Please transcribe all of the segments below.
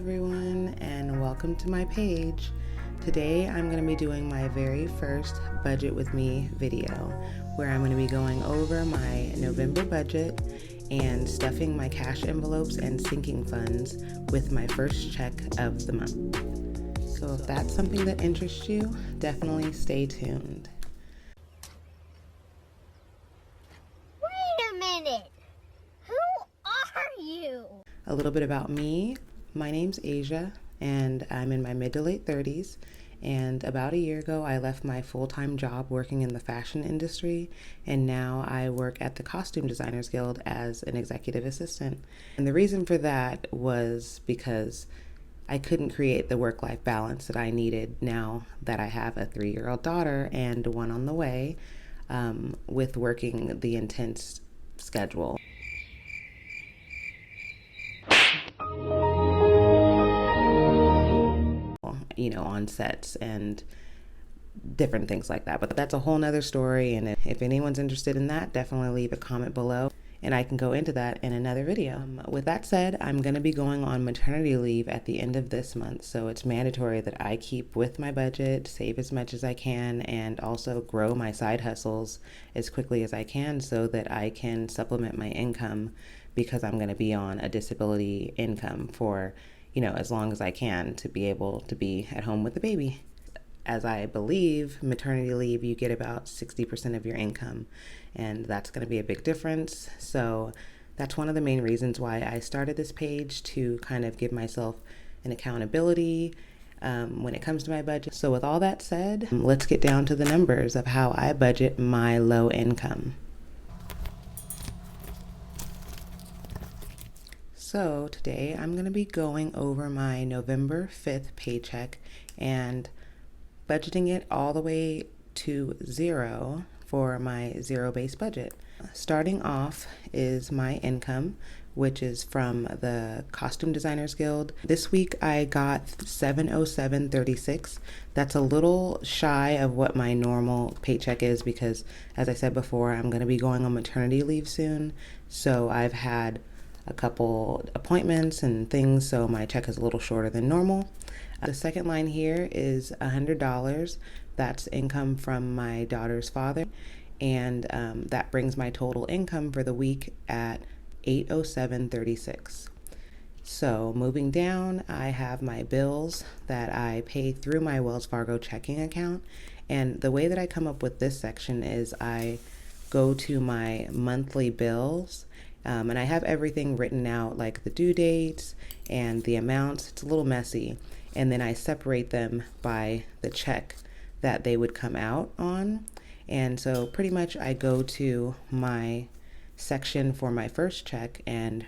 everyone, and welcome to my page. Today I'm going to be doing my very first budget with me video where I'm going to be going over my November budget and stuffing my cash envelopes and sinking funds with my first check of the month. So if that's something that interests you, definitely stay tuned. Wait a minute! Who are you? A little bit about me. My name's Asia, and I'm in my mid to late 30s. And about a year ago, I left my full-time job working in the fashion industry, and now I work at the Costume Designers Guild as an executive assistant. And the reason for that was because I couldn't create the work-life balance that I needed now that I have a 3-year-old daughter and one on the way, with working the intense schedule. On sets and different things like that. But that's a whole nother story, and if anyone's interested in that, definitely leave a comment below and I can go into that in another video. With that said, I'm going to be going on maternity leave at the end of this month, so it's mandatory that I keep with my budget, save as much as I can, and also grow my side hustles as quickly as I can so that I can supplement my income, because I'm going to be on a disability income for as long as I can to be able to be at home with the baby. As I believe, maternity leave, you get about 60% of your income, and that's going to be a big difference. So that's one of the main reasons why I started this page, to kind of give myself an accountability when it comes to my budget. So with all that said, let's get down to the numbers of how I budget my low income. So today I'm going to be going over my November 5th paycheck and budgeting it all the way to zero for my zero-based budget. Starting off is my income, which is from the Costume Designers Guild. This week I got $707.36. That's a little shy of what my normal paycheck is because, as I said before, I'm going to be going on maternity leave soon. So I've had a couple appointments and things, so my check is a little shorter than normal. The second line here is $100. That's income from my daughter's father, and that brings my total income for the week at $807.36. So moving down, I have my bills that I pay through my Wells Fargo checking account, and the way that I come up with this section is I go to my monthly bills, and I have everything written out, like the due dates and the amounts. It's a little messy. And then I separate them by the check that they would come out on. And so pretty much I go to my section for my first check and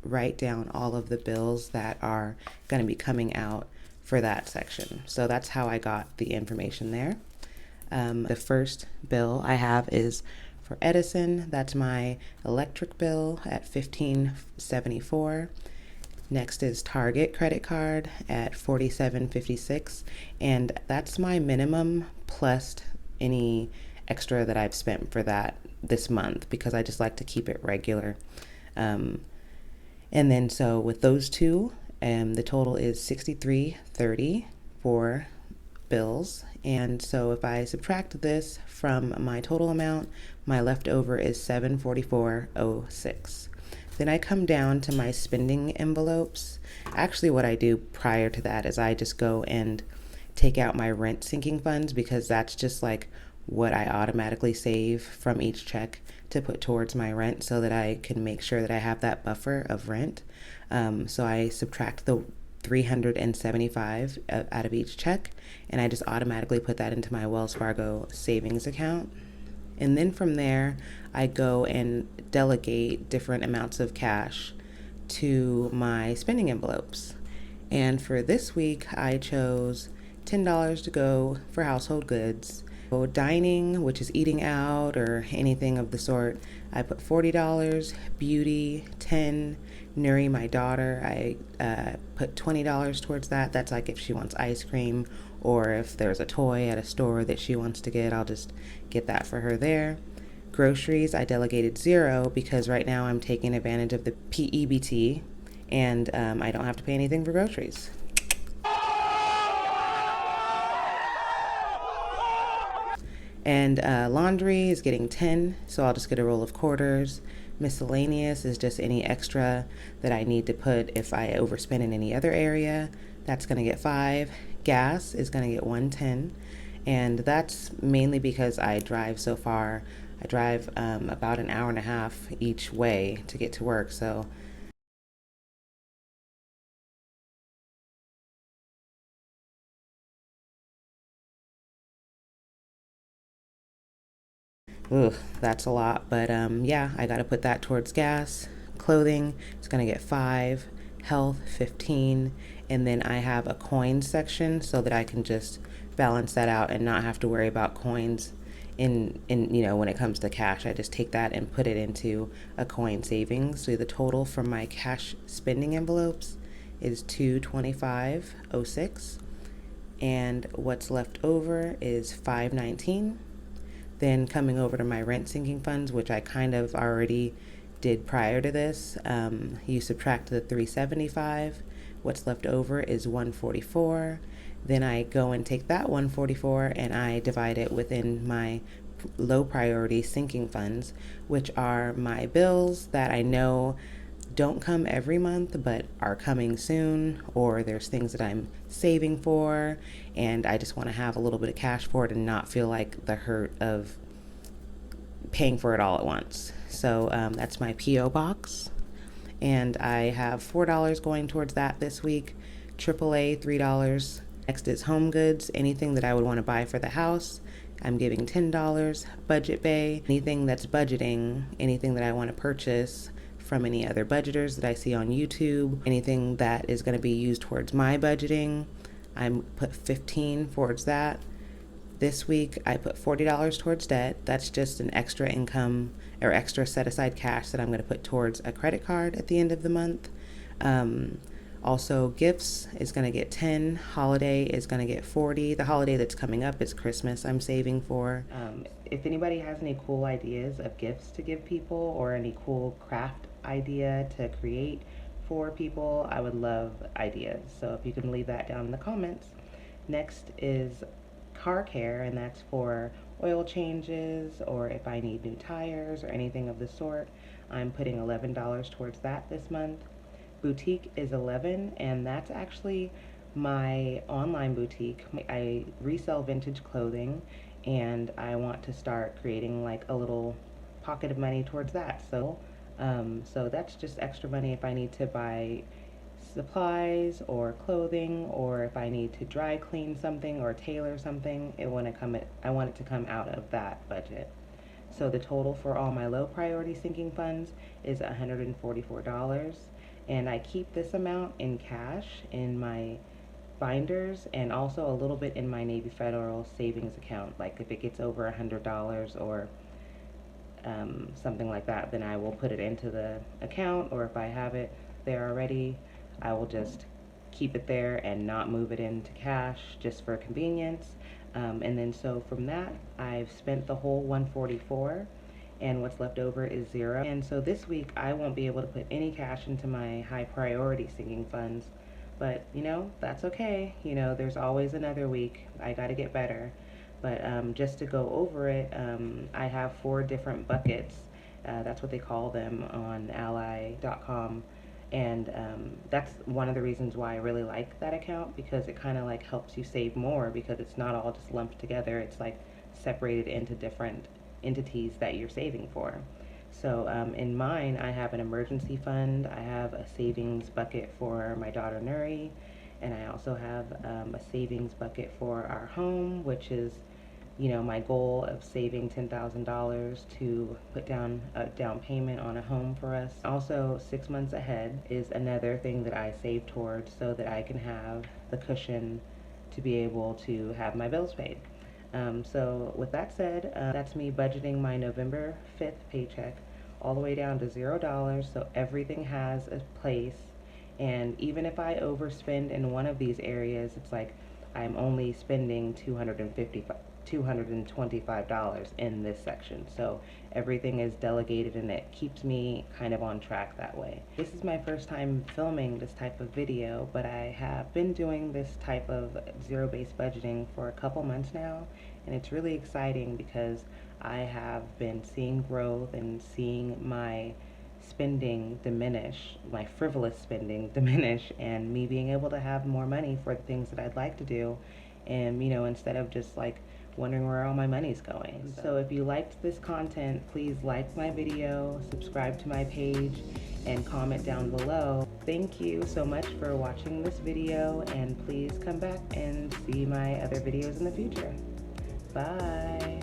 write down all of the bills that are going to be coming out for that section. So that's how I got the information there. The first bill I have is for Edison. That's my electric bill at $15.74. Next is Target credit card at $47.56, and that's my minimum plus any extra that I've spent for that this month, because I just like to keep it regular. And then so with those two, the total is $63.30 for bills. And so if I subtract this from my total amount, my leftover is $744.06. Then I come down to my spending envelopes. Actually, what I do prior to that is I just go and take out my rent sinking funds, because that's just like what I automatically save from each check to put towards my rent, so that I can make sure that I have that buffer of rent. So I subtract the $375 out of each check, and I just automatically put that into my Wells Fargo savings account. And then from there, I go and delegate different amounts of cash to my spending envelopes. And for this week, I chose $10 to go for household goods. So dining, which is eating out or anything of the sort, I put $40. Beauty, $10. Nuri, my daughter, I put $20 towards that. That's like if she wants ice cream, or if there's a toy at a store that she wants to get, I'll just get that for her there. Groceries, I delegated $0, because right now I'm taking advantage of the PEBT, and I don't have to pay anything for groceries. And laundry is getting 10, so I'll just get a roll of quarters. Miscellaneous is just any extra that I need to put if I overspend in any other area. That's going to get 5. Gas is going to get 110, and that's mainly because I drive so far. I drive about an hour and a half each way to get to work, so ooh, that's a lot. But yeah, I got to put that towards gas. Clothing, it's going to get 5. Health, 15. And then I have a coin section so that I can just balance that out and not have to worry about coins when it comes to cash. I just take that and put it into a coin savings. So the total from my cash spending envelopes is 225.06, and what's left over is 519. Then coming over to my rent sinking funds, which I kind of already did prior to this, you subtract the 375. What's left over is 144. Then I go and take that 144 and I divide it within my low priority sinking funds, which are my bills that I know don't come every month but are coming soon, or there's things that I'm saving for and I just want to have a little bit of cash for it and not feel like the hurt of paying for it all at once. So that's my P.O. box, and I have $4 going towards that this week. AAA, $3. Next is home goods, anything that I would want to buy for the house. I'm giving $10. Budget Bay, anything that's budgeting, anything that I want to purchase from any other budgeters that I see on YouTube, anything that is going to be used towards my budgeting. I'm put 15 towards that. This week I put $40 towards debt. That's just an extra income or extra set aside cash that I'm going to put towards a credit card at the end of the month. Also, gifts is going to get 10. Holiday is going to get 40. The holiday that's coming up is Christmas, I'm saving for. If anybody has any cool ideas of gifts to give people or any cool craft idea to create for people, I would love ideas. So if you can leave that down in the comments. Next is car care, and that's for oil changes or if I need new tires or anything of the sort. I'm putting $11 towards that this month. Boutique is 11, and that's actually my online boutique. I resell vintage clothing and I want to start creating like a little pocket of money towards that. So that's just extra money if I need to buy supplies or clothing, or if I need to dry clean something or tailor something. I want it to come out of that budget. So the total for all my low priority sinking funds is $144, and I keep this amount in cash in my binders and also a little bit in my Navy Federal savings account. Like if it gets over $100 or something like that, then I will put it into the account, or if I have it there already, I will just keep it there and not move it into cash just for convenience. And then so from that, I've spent the whole 144, and what's left over is 0. And so this week I won't be able to put any cash into my high priority sinking funds, but that's okay. There's always another week. I got to get better. But just to go over it, I have 4 different buckets. That's what they call them on ally.com. And that's one of the reasons why I really like that account, because it kind of like helps you save more, because it's not all just lumped together. It's like separated into different entities that you're saving for. So in mine, I have an emergency fund. I have a savings bucket for my daughter Nuri, and I also have a savings bucket for our home, which is my goal of saving $10,000 to put down a down payment on a home for us. Also, 6 months ahead is another thing that I save towards so that I can have the cushion to be able to have my bills paid. So with that said, that's me budgeting my November 5th paycheck all the way down to $0, so everything has a place. And even if I overspend in one of these areas, it's like I'm only spending $225 in this section. So everything is delegated and it keeps me kind of on track that way. This is my first time filming this type of video, but I have been doing this type of zero-based budgeting for a couple months now, and it's really exciting because I have been seeing growth and seeing my spending diminish, my frivolous spending diminish, and me being able to have more money for the things that I'd like to do, and instead of just like wondering where all my money's going. So if you liked this content, please like my video, subscribe to my page, and comment down below. Thank you so much for watching this video, and please come back and see my other videos in the future. Bye.